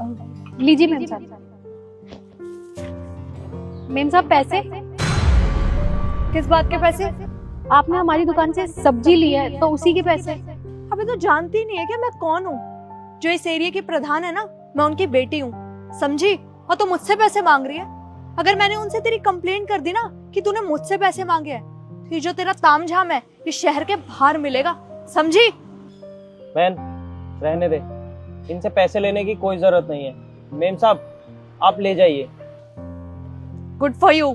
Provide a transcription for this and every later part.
लीजिए मेम साहब। मेम साहब पैसे। किस बात के पैसे? आपने हमारी दुकान से सब्जी ली है तो उसी के पैसे। अबे तो जानती नहीं है क्या मैं कौन हूँ? जो इस एरिया की प्रधान है ना, मैं उनकी बेटी हूँ, समझी? और तो मुझसे पैसे मांग रही है। अगर मैंने उनसे तेरी कंप्लेंट कर दी ना कि तूने मुझसे पैसे मांगे हैं, तो ये जो तेरा तामझाम है ये शहर के बाहर मिलेगा, समझी? बहन रहने दे, इनसे पैसे लेने की कोई जरूरत नहीं है। मेम साहब आप ले जाइए। Good for you.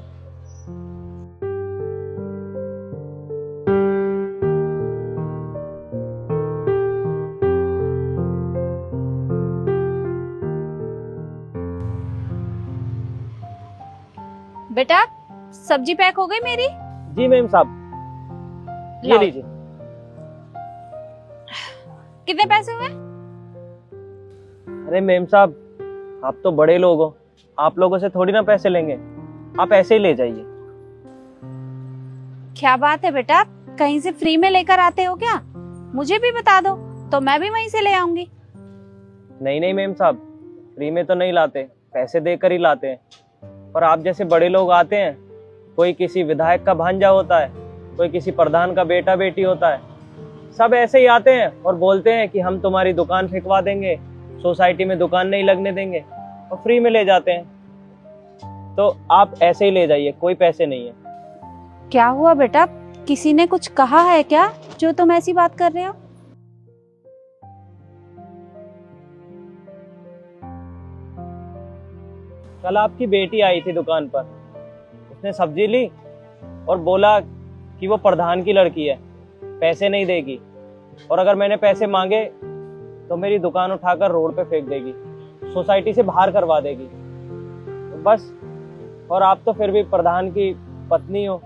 बेटा सब्जी पैक हो गई मेरी? जी मेम साहब ये लाओ। लीजिए। कितने पैसे हुए? अरे मेम साहब आप तो बड़े लोग हो, आप लोगों से थोड़ी ना पैसे लेंगे, आप ऐसे ही ले जाइए। क्या बात है बेटा, कहीं से फ्री में लेकर आते हो क्या? मुझे भी बता दो तो मैं भी वहीं से ले आऊंगी। नहीं नहीं मेम साहब, फ्री में तो नहीं लाते, पैसे देकर ही लाते हैं। और आप जैसे बड़े लोग आते हैं, कोई किसी विधायक का भांजा होता है, कोई किसी प्रधान का बेटा बेटी होता है, सब ऐसे ही आते हैं और बोलते हैं कि हम तुम्हारी दुकान फेंकवा देंगे, सोसाइटी में दुकान नहीं लगने देंगे, और फ्री में ले जाते हैं। तो आप ऐसे ही ले जाइए, कोई पैसे नहीं है। क्या हुआ बेटा, किसी ने कुछ कहा है क्या जो तुम ऐसी बात कर रहे हो? कल आपकी बेटी आई थी दुकान पर, उसने सब्जी ली और बोला कि वो प्रधान की लड़की है, पैसे नहीं देगी, और अगर मैंने पैसे मांगे तो मेरी दुकान उठाकर रोड पे फेंक देगी, सोसाइटी से बाहर करवा देगी। तो बस, और आप तो फिर भी प्रधान की पत्नी हो,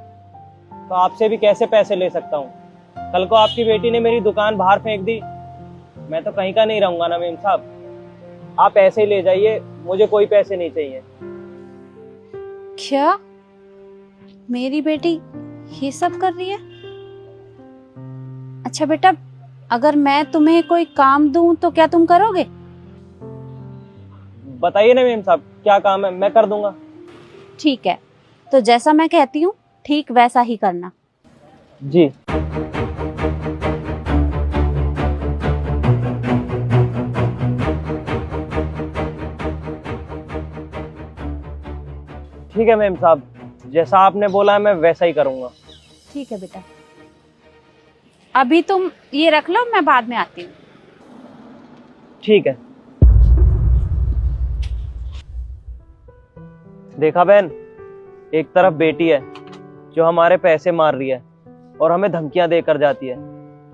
तो आपसे भी कैसे पैसे ले सकता हूँ? कल को आपकी बेटी ने मेरी दुकान बाहर फेंक दी, मैं तो कहीं का नहीं रहूंगा ना मेम साहब। आप ऐसे ही ले जाइए, मुझे कोई पैसे नहीं चाहिए। क्या मेरी बेटी ये सब कर रही है? अच्छा बेटा, अगर मैं तुम्हें कोई काम दूं तो क्या तुम करोगे? बताइए ना मेम साहब, क्या काम है, मैं कर दूंगा। ठीक है, तो जैसा मैं कहती हूँ ठीक वैसा ही करना। जी। ठीक है मेम साहब, जैसा आपने बोला है मैं वैसा ही करूंगा। ठीक है बेटा, अभी तुम ये रख लो, मैं बाद में आती हूँ। ठीक है। देखा बहन, एक तरफ बेटी है जो हमारे पैसे मार रही है और हमें धमकियां देकर जाती है,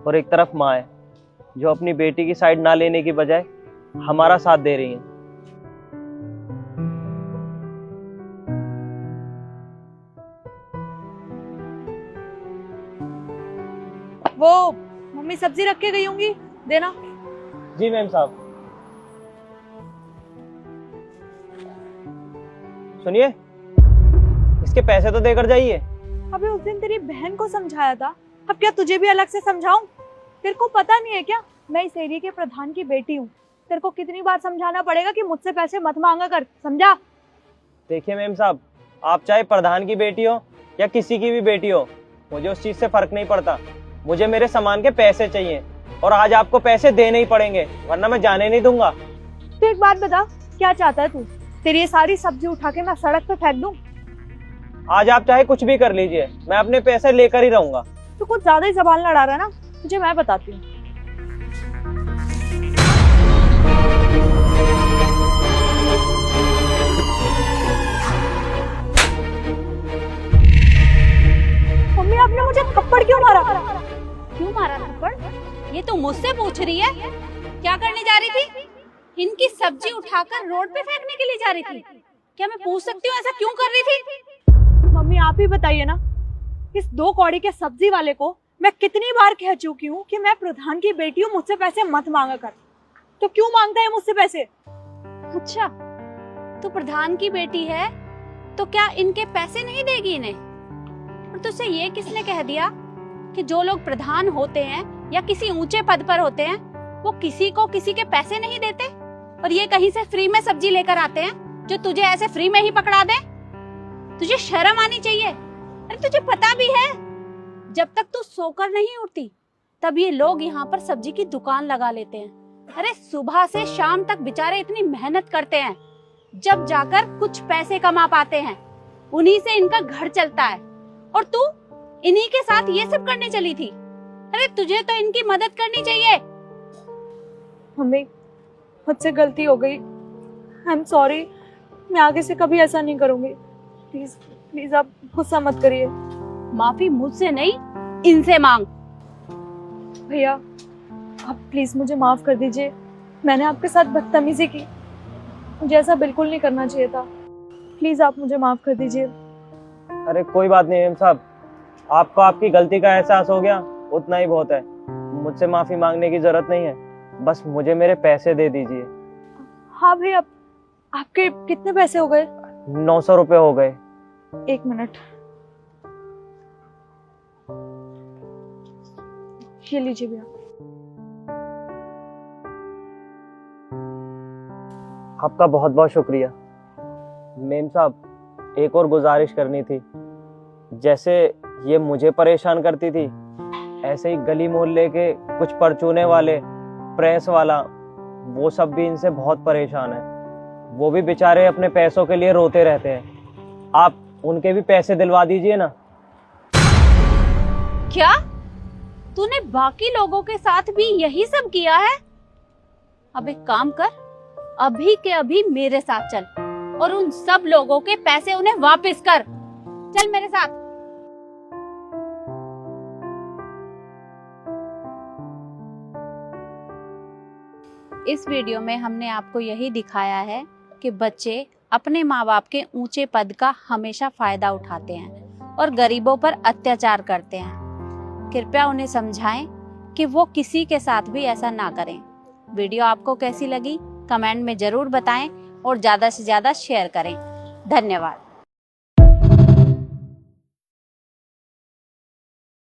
और एक तरफ माँ है जो अपनी बेटी की साइड ना लेने की बजाय हमारा साथ दे रही है। वो मम्मी सब्जी रख के गई होंगी, देना। जी मैम साहब। सुनिए, इसके पैसे तो देकर जाइए। अबे उस दिन तेरी बहन को समझाया था, अब क्या तुझे भी अलग से समझाऊं? तेरे को पता नहीं है क्या, मैं इस एरिया के प्रधान की बेटी हूँ। तेरे को कितनी बार समझाना पड़ेगा कि मुझसे पैसे मत मांगा कर, समझा? देखिए मैम साहब, आप चाहे प्रधान की बेटी हो या किसी की भी बेटी हो, मुझे उस चीज से फर्क नहीं पड़ता। मुझे मेरे सामान के पैसे चाहिए, और आज आपको पैसे देने ही पड़ेंगे, वरना मैं जाने नहीं दूंगा। तो एक बात बता, क्या चाहता है तू? तेरी ये सारी सब्जी उठा के मैं सड़क पे फेंक दूं? आज आप चाहे कुछ भी कर लीजिए, मैं अपने पैसे लेकर ही रहूंगा। तू कुछ ज्यादा ही जबान लड़ा रहा है ना, तुझे मैं बताती हूँ। मम्मी आपने मुझे थप्पड़ क्यों मारा? क्यों मारा थप्पड़? ये तो मुझसे पूछ रही है। क्या करने जा रही थी? इनकी सब्जी उठाकर रोड पे फेंकने के लिए जा रही थी। क्या मैं पूछ सकती हूँ ऐसा क्यों कर रही थी? मम्मी आप ही बताइए ना, इस 2 कौड़ी के सब्जी वाले को मैं कितनी बार कह चुकी हूँ कि मैं प्रधान की बेटी हूँ, मुझसे पैसे मत मांगा कर, तो क्यों मांगता है मुझसे पैसे? अच्छा, तू प्रधान की बेटी है तो क्या इनके पैसे नहीं देगी इन्हें? और तुझसे ये किसने कह दिया कि जो लोग प्रधान होते हैं या किसी ऊंचे पद पर होते हैं वो किसी को किसी के पैसे नहीं देते? और ये कहीं से फ्री में सब्जी लेकर आते हैं जो तुझे ऐसे फ्री में ही पकड़ा दे। तुझे शर्म आनी चाहिए। अरे तुझे पता भी है जब तक तू सोकर नहीं उठती तब ये लोग यहाँ पर सब्जी की दुकान लगा लेते हैं। अरे सुबह से शाम तक बेचारे इतनी मेहनत करते हैं, जब जाकर कुछ पैसे कमा पाते हैं, उन्हीं से इनका घर चलता है। और तू इन्हीं के साथ ये सब करने चली थी। अरे तुझे तो इनकी मदद करनी चाहिए। मम्मी, मुझसे गलती हो गई। I am sorry. मैं आगे से कभी ऐसा नहीं करूंगी। प्लीज प्लीज आप गुस्सा मत करिए। माफी मुझसे नहीं, इनसे मांग। भैया, आप प्लीज मुझे माफ कर दीजिए। मैंने आपके साथ बदतमीजी की। मुझे ऐसा बिल्कुल नहीं करना चाहिए था। प्लीज आप मुझे माफ कर दीजिए। अरे कोई बात नहीं मेम साहब, आपको आपकी गलती का एहसास हो गया, उतना ही बहुत है। मुझसे माफी मांगने की जरूरत नहीं है, बस मुझे मेरे पैसे दे दीजिए। हाँ भैया, आपके कितने पैसे हो गए? 900 रुपए हो गए। एक मिनट, ये लीजिए भैया। आपका बहुत बहुत शुक्रिया। मेम साहब, एक और गुजारिश करनी थी। जैसे ये मुझे परेशान करती थी, ऐसे ही गली मोहल्ले के कुछ परचूने वाले, प्रेस वाला, वो सब भी इनसे बहुत परेशान है। वो भी बेचारे अपने पैसों के लिए रोते रहते हैं। आप उनके भी पैसे दिलवा दीजिए ना। क्या तूने बाकी लोगों के साथ भी यही सब किया है? अब एक काम कर, अभी के अभी मेरे साथ चल और उन सब लोगों के पैसे उन्हें वापस कर। चल मेरे साथ। इस वीडियो में हमने आपको यही दिखाया है कि बच्चे अपने माँ बाप के ऊंचे पद का हमेशा फायदा उठाते हैं और गरीबों पर अत्याचार करते हैं। कृपया उन्हें समझाएं कि वो किसी के साथ भी ऐसा ना करें। वीडियो आपको कैसी लगी कमेंट में जरूर बताएं और ज्यादा से ज्यादा शेयर करें। धन्यवाद।